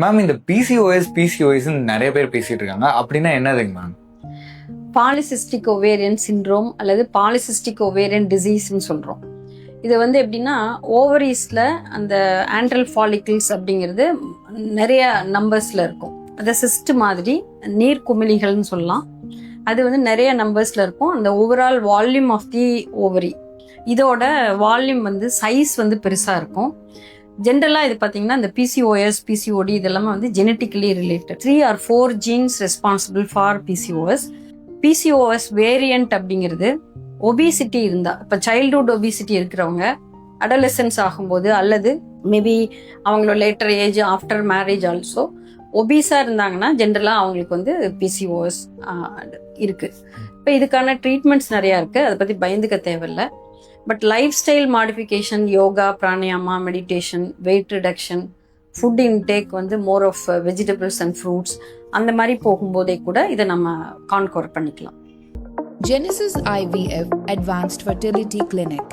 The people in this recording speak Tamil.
மேம் இந்த பிசிஓஎஸ் நிறைய பேர் பேசிட்டு இருக்காங்க, அப்படின்னா என்னதுங்க மேம்? பாலிசிஸ்டிக் ஒவேரியன் சிண்ட்ரோம் அல்லது பாலிசிஸ்டிக் ஒவேரியன் டிசீஸ்ன்னு சொல்கிறோம். இது எப்படின்னா, ஓவரீஸில் அந்த ஆண்ட்ரல் ஃபாலிக்கிள்ஸ் அப்படிங்கிறது நிறைய நம்பர்ஸில் இருக்கும். அதை சிஸ்ட் மாதிரி நீர் குமிழிகள்னு சொல்லலாம். அது நிறைய நம்பர்ஸில் இருக்கும். அந்த overall volume of the ovary, இதோட வால்யூம் சைஸ் பெருசாக இருக்கும். ஜென்ரலாக இது பார்த்தீங்கன்னா இந்த பிசிஓஎஸ் பிசிஓடி இதெல்லாமே genetically related. 3 or 4 genes responsible for PCOS variant அப்படிங்கிறது ஒபிசிட்டி இருந்தால், இப்போ சைல்ட்ஹுட் ஒபிசிட்டி இருக்கிறவங்க அடலசன்ஸ் ஆகும்போது அல்லது மேபி அவங்களோட later age after marriage also ஒபீஸாக இருந்தாங்கன்னா ஜென்ரலாக அவங்களுக்கு பிசிஓஎஸ் இருக்குது. இப்போ இதுக்கான ட்ரீட்மெண்ட்ஸ் நிறையா இருக்குது, அதை பற்றி பயந்துக்க தேவையில்லை. But lifestyle modification, yoga, pranayama, meditation, weight reduction, food intake more of vegetables and fruits அந்த மாதிரி போகும்போதே கூட இதை நம்ம கான்கவர் பண்ணிக்கலாம். Genesis IVF Advanced Fertility Clinic.